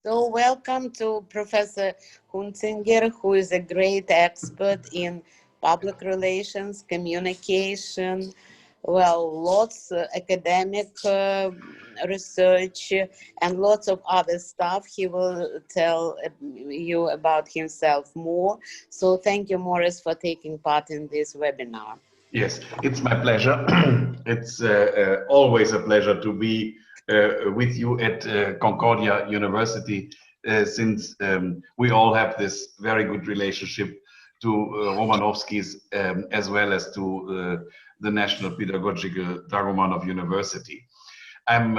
So welcome to Professor Hunzinger, who is a great expert in public relations, communication, lots academic research and lots of other stuff. He will tell you about himself more. So thank you, Morris, for taking part in this webinar. Yes, it's my pleasure. It's always a pleasure to be with you at Concordia University, since we all have this very good relationship to Romanovsky's as well as to the National Pedagogical Dragomanov University. I'm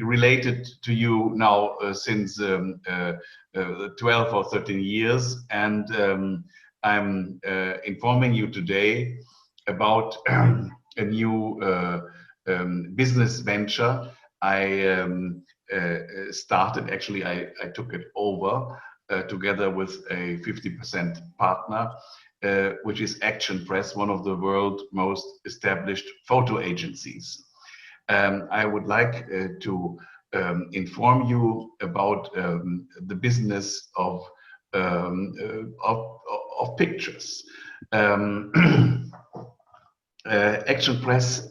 related to you now since 12 or 13 years, and I'm informing you today about a new business venture I started. Actually, I took it over together with a 50% partner, which is Action Press, one of the world's most established photo agencies. I would like to inform you about the business of pictures. Action Press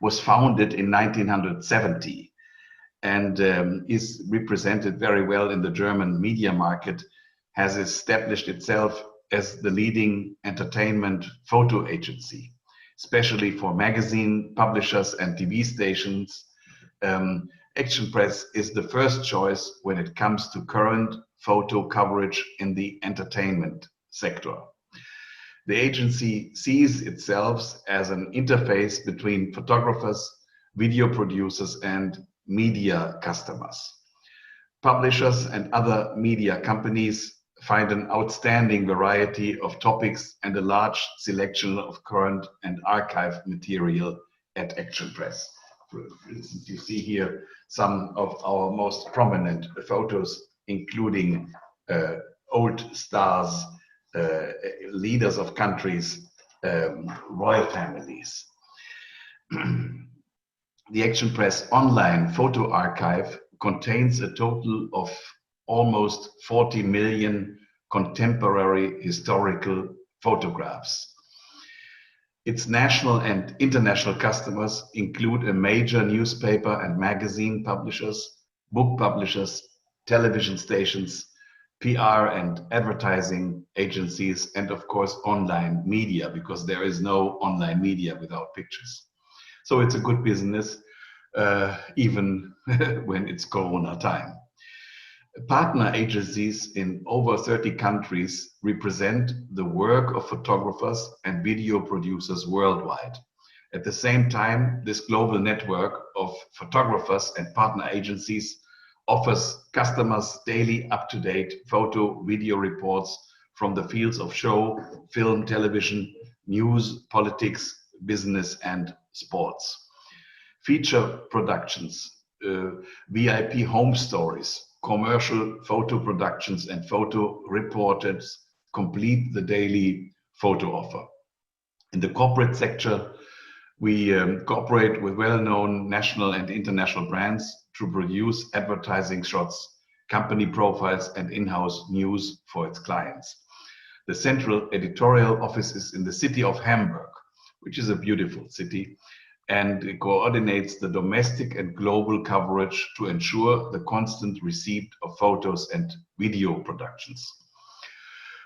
was founded in 1970 and is represented very well in the German media market, has established itself as the leading entertainment photo agency, especially for magazine publishers and TV stations. Action Press is the first choice when it comes to current photo coverage in the entertainment sector. The agency sees itself as an interface between photographers, video producers, and media customers. Publishers and other media companies find an outstanding variety of topics and a large selection of current and archive material at Action Press. For instance, you see here some of our most prominent photos, including old stars, leaders of countries, royal families. The Action Press online photo archive contains a total of almost 40 million contemporary historical photographs. Its national and international customers include a major newspaper and magazine publishers, book publishers, television stations, PR and advertising agencies, and of course online media, because there is no online media without pictures. So it's a good business, even when it's Corona time. Partner agencies in over 30 countries represent the work of photographers and video producers worldwide. At the same time, this global network of photographers and partner agencies offers customers daily up-to-date photo, video reports from the fields of show, film, television, news, politics, business, and sports. Feature productions, VIP home stories, commercial photo productions, and photo reporters complete the daily photo offer. In the corporate sector, we cooperate with well-known national and international brands to produce advertising shots, company profiles, and in-house news for its clients. The central editorial office is in the city of Hamburg, which is a beautiful city, and it coordinates the domestic and global coverage to ensure the constant receipt of photos and video productions.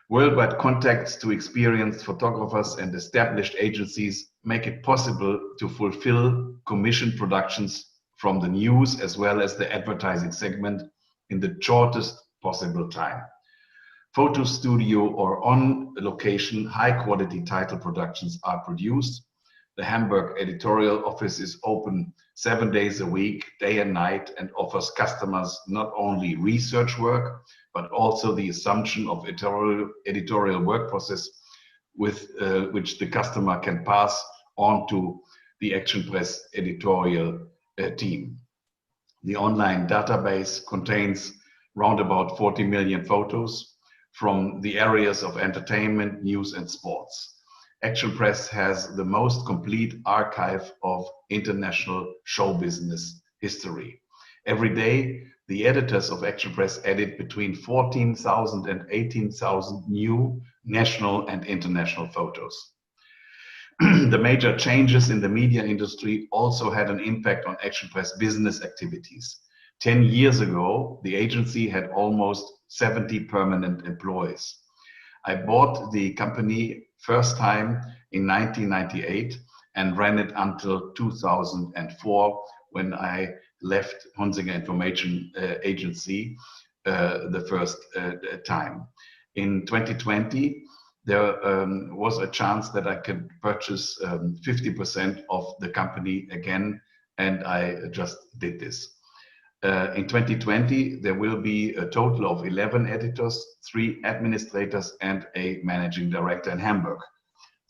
Worldwide contacts to experienced photographers and established agencies make it possible to fulfill commissioned productions from the news as well as the advertising segment in the shortest possible time. Photo studio or on location high quality title productions are produced. The Hamburg editorial office is open 7 days a week, day and night, and offers customers not only research work, but also the assumption of editorial work process with which the customer can pass on to the Action Press editorial team. The online database contains round about 40 million photos from the areas of entertainment, news, and sports. Action Press has the most complete archive of international show business history. Every day, the editors of Action Press edit between 14,000 and 18,000 new national and international photos. The major changes in the media industry also had an impact on Action Press business activities. 10 years ago, the agency had almost 70 permanent employees. I bought the company first time in 1998 and ran it until 2004 when I left Hunzinger Information Agency the first time. In 2020, there was a chance that I could purchase 50% of the company again, and I just did this. In 2020, there will be a total of 11 editors, 3 administrators, and a managing director in Hamburg.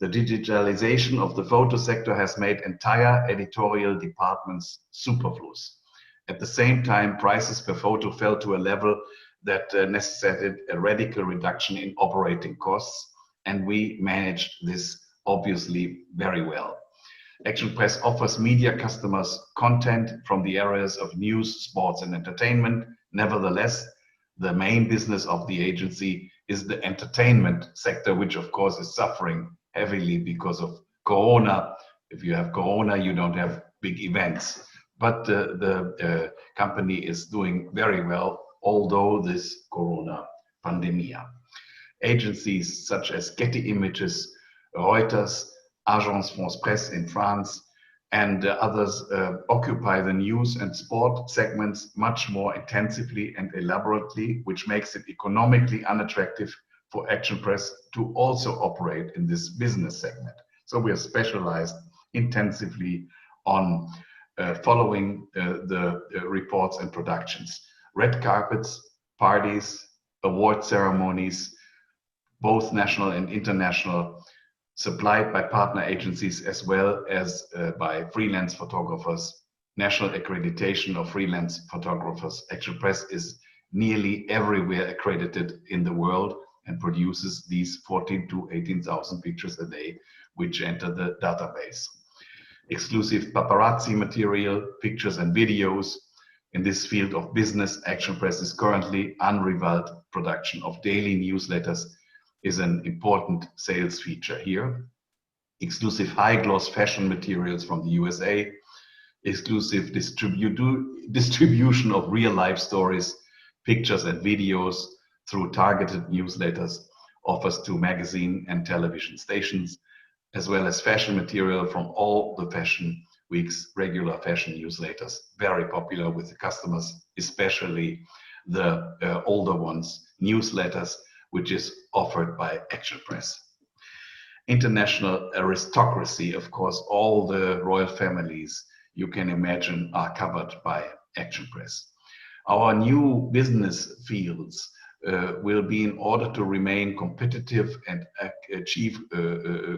The digitalization of the photo sector has made entire editorial departments superfluous. At the same time, prices per photo fell to a level that necessitated a radical reduction in operating costs, and we managed this obviously very well. Action Press offers media customers content from the areas of news, sports, and entertainment. Nevertheless, the main business of the agency is the entertainment sector, which of course is suffering heavily because of Corona. If you have Corona, you don't have big events. But the company is doing very well, although this Corona pandemia. Agencies such as Getty Images, Reuters, Agence France Presse in France, and others occupy the news and sport segments much more intensively and elaborately, which makes it economically unattractive for Action Press to also operate in this business segment. So we are specialized intensively on following the reports and productions. Red carpets, parties, award ceremonies, both national and international, supplied by partner agencies as well as by freelance photographers, national accreditation of freelance photographers. Action Press is nearly everywhere accredited in the world and produces these 14 to 18,000 pictures a day, which enter the database. Exclusive paparazzi material, pictures and videos. In this field of business, Action Press is currently unrivaled. Production of daily newsletters is an important sales feature here. Exclusive high-gloss fashion materials from the USA, exclusive distribution of real-life stories, pictures and videos through targeted newsletters, offers to magazine and television stations, as well as fashion material from all the Fashion Week's regular fashion newsletters, very popular with the customers, especially the older ones, newsletters, which is offered by Action Press. International aristocracy, of course, all the royal families you can imagine are covered by Action Press. Our new business fields will be, in order to remain competitive and achieve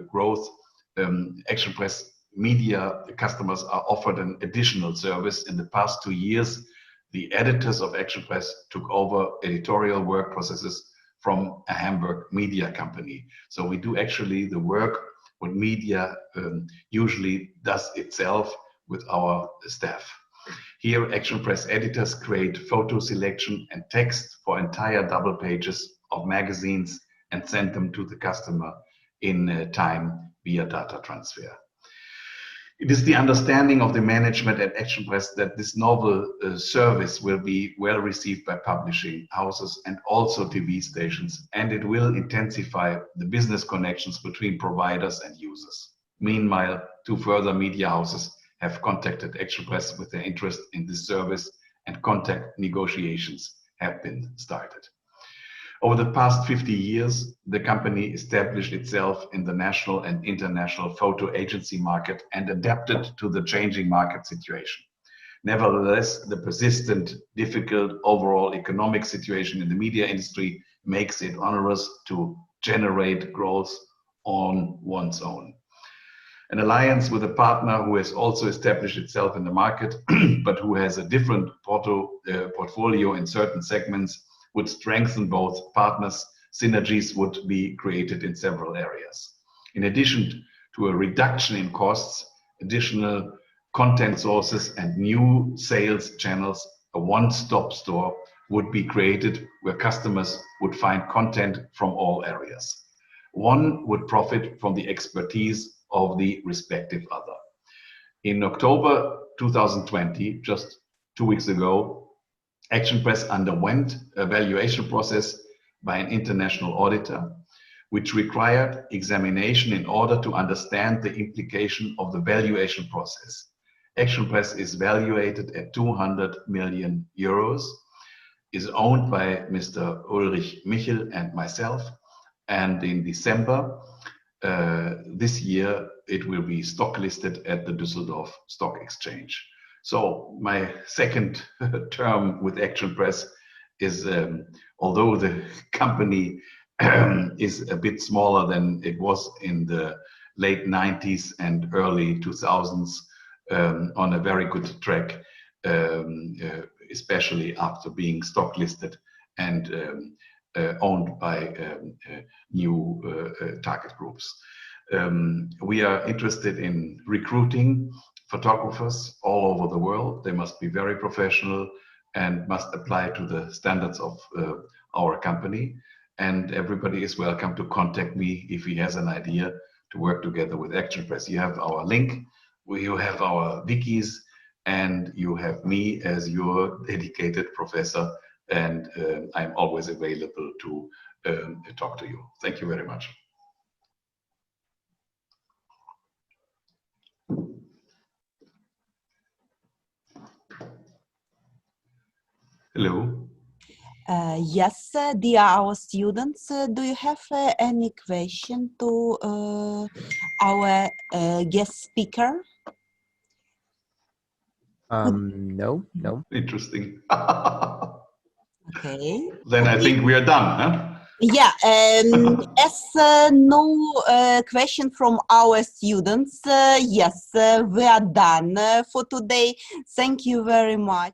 growth, Action Press media customers are offered an additional service. In the past 2 years, the editors of Action Press took over editorial work processes from a Hamburg media company. So we do actually the work what media usually does itself with our staff. Here, Action Press editors create photo selection and text for entire double pages of magazines and send them to the customer in time via data transfer. It is the understanding of the management at Action Press that this novel service will be well received by publishing houses and also TV stations, and it will intensify the business connections between providers and users. Meanwhile, 2 further media houses have contacted Action Press with their interest in this service, and contact negotiations have been started. Over the past 50 years, the company established itself in the national and international photo agency market and adapted to the changing market situation. Nevertheless, the persistent, difficult overall economic situation in the media industry makes it onerous to generate growth on one's own. An alliance with a partner who has also established itself in the market, but who has a different portfolio in certain segments, would strengthen both partners. Synergies would be created in several areas. In addition to a reduction in costs, additional content sources and new sales channels A one-stop store would be created where customers would find content from all areas. One would profit from the expertise of the respective other. In October 2020, just 2 weeks ago, Action Press underwent a valuation process by an international auditor, which required examination in order to understand the implication of the valuation process. Action Press is valuated at 200 million euros, is owned by Mr. Ulrich Michel and myself, and in December this year it will be stock listed at the Düsseldorf Stock Exchange. So my second term with Action Press is, although the company is a bit smaller than it was in the late 90s and early 2000s, on a very good track, especially after being stock listed and owned by new target groups. We are interested in recruiting photographers all over the world. They must be very professional and must apply to the standards of our company. And everybody is welcome to contact me if he has an idea to work together with Action Press. You have our link, you have our wikis, and you have me as your dedicated professor, and I'm always available to talk to you. Thank you very much. Hello. Yes, dear our students, do you have any question to our guest speaker? No. Interesting. Okay. Then I think we are done, huh? Yeah, as no question from our students, yes, we are done for today. Thank you very much.